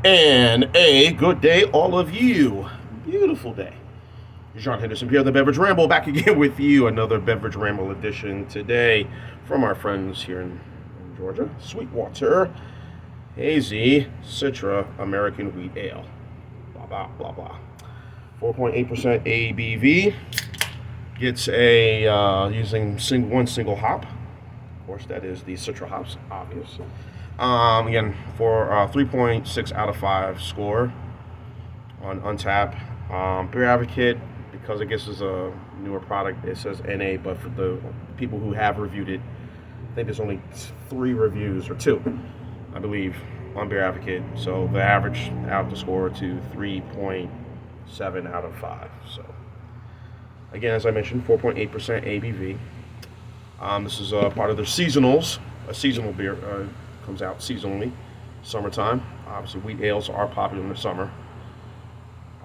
And a good day, all of you. Beautiful day. John Henderson here, the Beverage Ramble, back again with you. Another Beverage Ramble edition today from our friends here in Georgia. SweetWater, H.A.Z.Y, Citra, American Wheat Ale. Blah, blah, blah, blah. 4.8% ABV. Gets a, using one single hop. Of course, that is the Citra hops, obvious. Again, for 3.6 out of 5 score on Untappd. Beer Advocate, because I guess it's a newer product, it says NA, but for the people who have reviewed it, I think there's only 3 reviews, or 2, I believe, on Beer Advocate. So the average out the score to 3.7 out of 5. So, again, as I mentioned, 4.8% ABV. This is part of their seasonals, a seasonal beer. Comes out seasonally, summertime. Obviously, wheat ales are popular in the summer.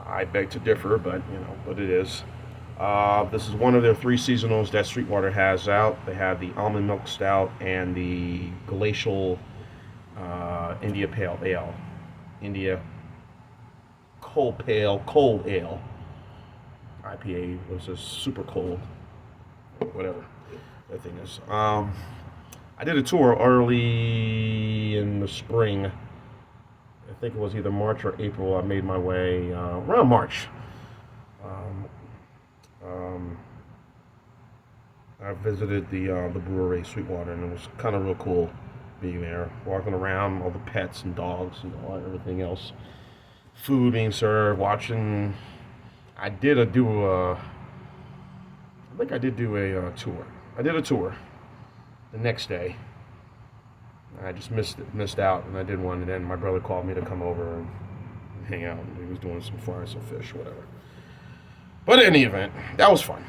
I beg to differ, but but it is. This is one of their 3 seasonals that SweetWater has out. They have the almond milk stout and the glacial India Pale Ale, India cold ale, IPA. This is super cold, whatever that thing is. I did a tour early in the spring. I think it was either March or April. I made my way around March. I visited the brewery, SweetWater, and it was kind of real cool being there, walking around, all the pets and dogs and everything else, food being served, watching. I think I did do a tour. I did a tour the next day. I just missed out, and I did one, and then my brother called me to come over and hang out. He was doing some frying some fish, whatever. But in any event, that was fun.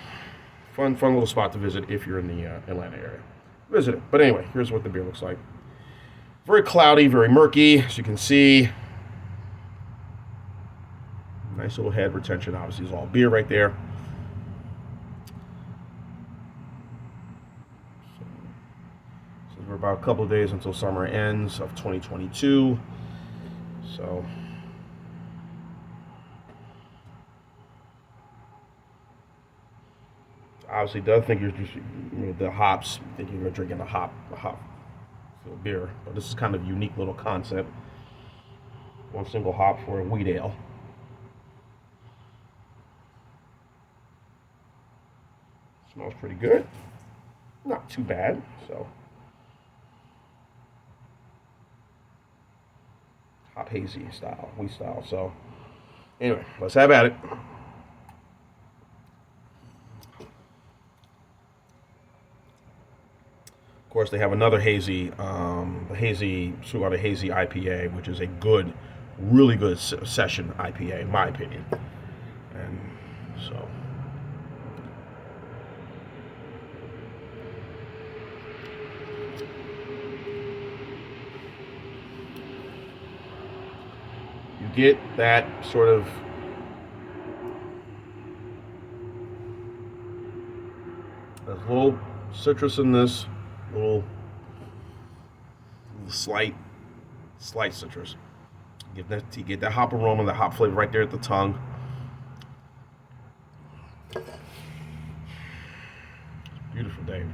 Fun little spot to visit if you're in the Atlanta area. Visit it. But anyway, here's what the beer looks like. Very cloudy, very murky, as you can see. Nice little head retention. Obviously, it's all beer right there. We're about a couple of days until summer ends of 2022. So, obviously, does think you're just the hops. Thinking you're drinking a hop filled beer, but this is kind of a unique little concept. One single hop for a wheat ale. Smells pretty good. Not too bad. So. Hazy style, wheat style. So, anyway, let's have at it. Of course, they have another hazy, SweetWater Hazy IPA, which is a good, really good session IPA, in my opinion. And so. You get that sort of a little citrus in this, little slight citrus. You get that hop aroma, the hop flavor right there at the tongue. Beautiful day.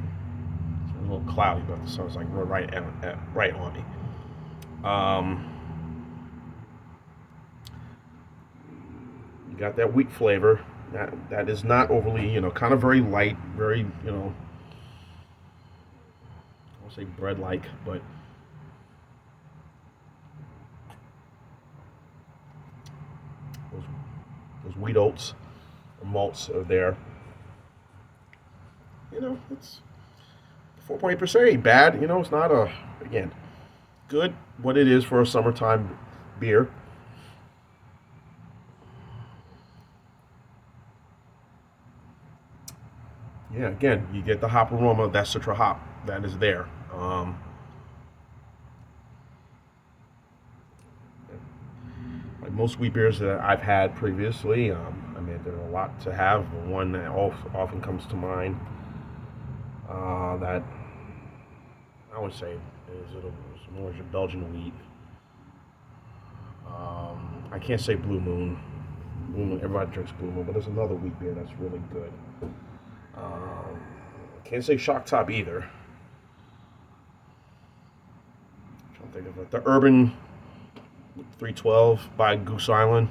It's a little cloudy, but the sun's like right on me. Got that wheat flavor that is not overly, kind of very light, very, I won't say bread-like, but those wheat oats or malts are there. It's 4.8% ain't bad. It's not again, good what it is for a summertime beer. Yeah, again, you get the hop aroma of that Citra hop that is there. Like most wheat beers that I've had previously, there's a lot to have. One that often comes to mind that I would say is more Belgian wheat. I can't say Blue Moon. Blue Moon, everybody drinks Blue Moon, but there's another wheat beer that's really good. Can't say Shock Top either. I'm trying to think of it. The Urban 312 by Goose Island.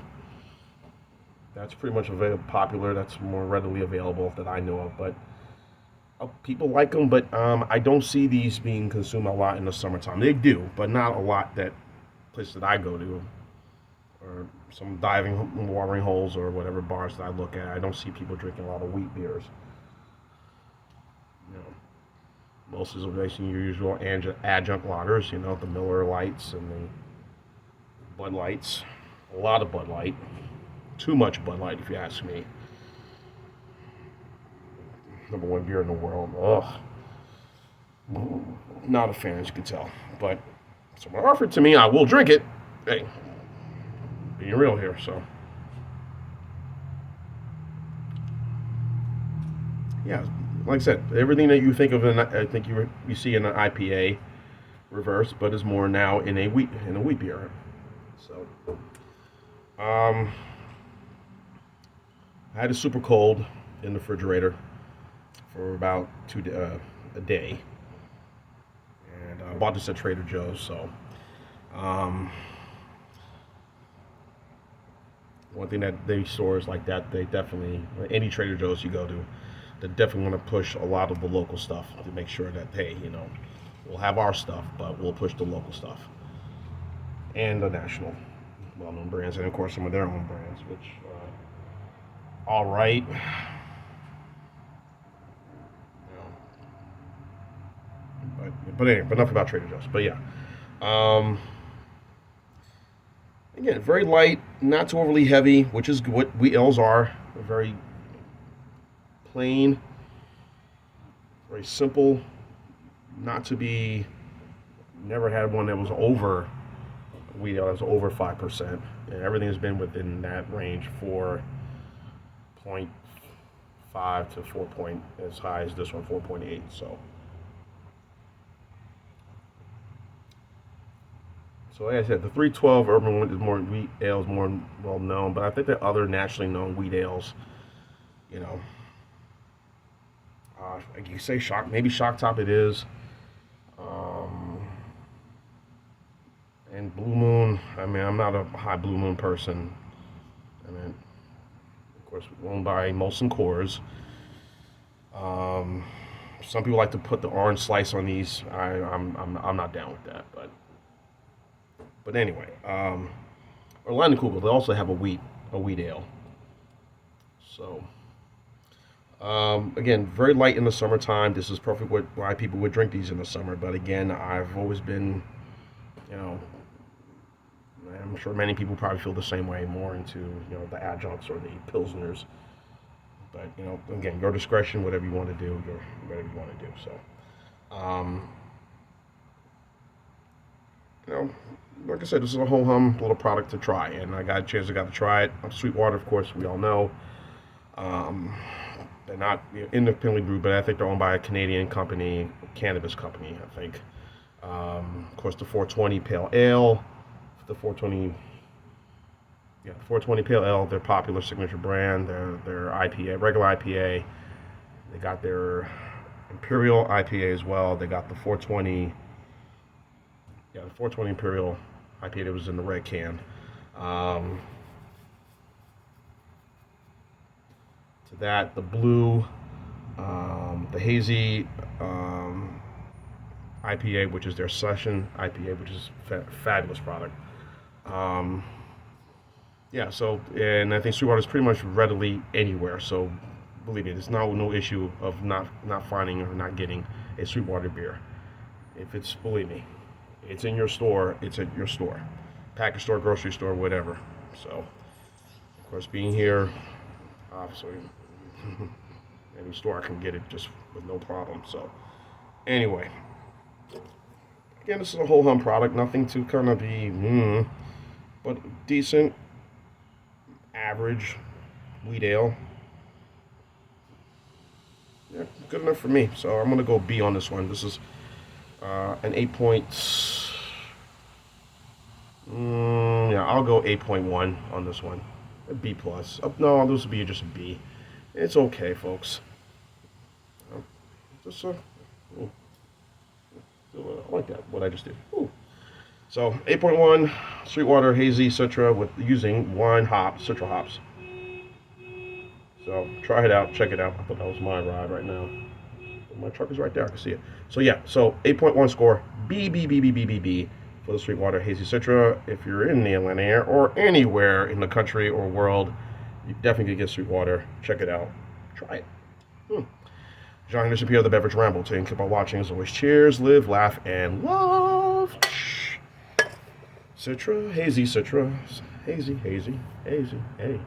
That's pretty much popular. That's more readily available that I know of. But people like them, but I don't see these being consumed a lot in the summertime. They do, but not a lot that places that I go to, or some diving, watering holes, or whatever bars that I look at. I don't see people drinking a lot of wheat beers. You know, most is basically your usual adjunct lagers. You know, the Miller Lights and the Bud Lights. A lot of Bud Light. Too much Bud Light, if you ask me. #1 beer in the world. Ugh. Not a fan, as you can tell. But someone offered to me, I will drink it. Hey, being real here, so. Yeah, like I said, everything that you think of, I think you see in an IPA reverse, but is more now in a wheat beer. So, I had it super cold in the refrigerator for about a day, and I bought this at Trader Joe's. So, one thing that they stores like that, they definitely, any Trader Joe's you go to, they definitely want to push a lot of the local stuff to make sure that, hey, you know, we'll have our stuff, but we'll push the local stuff and the national well-known brands, and of course some of their own brands, which all right. But anyway, but enough about Trader Joe's. But yeah, again, very light, not too overly heavy, which is what wheat ales are. They're very plain, very simple. Not to be. Never had one that was over. Wheat ale was over 5%, and everything has been within that range for 0.5 to 4 point, as high as this one, 4.8. So like I said, the 312 Urban one is more wheat ales, more well known, but I think there are other nationally known wheat ales. You know, like you say, maybe Shock Top it is. And Blue Moon, I mean, I'm not a high Blue Moon person. I mean, of course, owned by Molson Coors. Some people like to put the orange slice on these. I'm not down with that, but anyway, Orlando Kugel, they also have a wheat ale. So again, very light in the summertime. This is perfect why people would drink these in the summer. But again, I've always been, you know, I'm sure many people probably feel the same way, more into, you know, the adjuncts or the pilsners. But, you know, again, your discretion, whatever you want to do, whatever you want to do. So, you know, like I said, this is a whole hum little product to try, and I got to try it. SweetWater, of course, we all know. They're not, you know, independently brewed, but I think they're owned by a Canadian company, cannabis company, I think. Of course, the 420 Pale Ale, the 420 Pale Ale, their popular signature brand, their IPA, regular IPA. They got their Imperial IPA as well. They got the 420, the 420 Imperial IPA that was in the red can. To that, the blue, the hazy IPA, which is their session IPA, which is fabulous product. Yeah, so, and I think SweetWater is pretty much readily anywhere. So, believe me, there's no issue of not finding or not getting a SweetWater beer. If it's, believe me, it's in your store. It's at your store, package store, grocery store, whatever. So, of course, being here, obviously, any store I can get it just with no problem. So, anyway, again, this is a whole hum product. Nothing to kind of be, but decent, average wheat ale. Yeah, good enough for me. So I'm gonna go B on this one. This is an 8 point. Yeah, I'll go 8.1 on this one. A B plus. No, this will be just a B. It's okay, folks. Just I like that. What I just did. Ooh. So 8.1 SweetWater hazy Citra with using wine hops, Citra hops. So try it out, check it out. I thought that was my ride right now. My truck is right there. I can see it. So yeah, so 8.1 score. B for the SweetWater hazy Citra. If you're in the Atlanta area or anywhere in the country or world, you definitely can get SweetWater. Check it out. Try it. John Henderson here, the Beverage Ramble. Keep on watching. As always, cheers, live, laugh, and love. Citra, hazy Citra. Hazy, hazy, hazy, hey.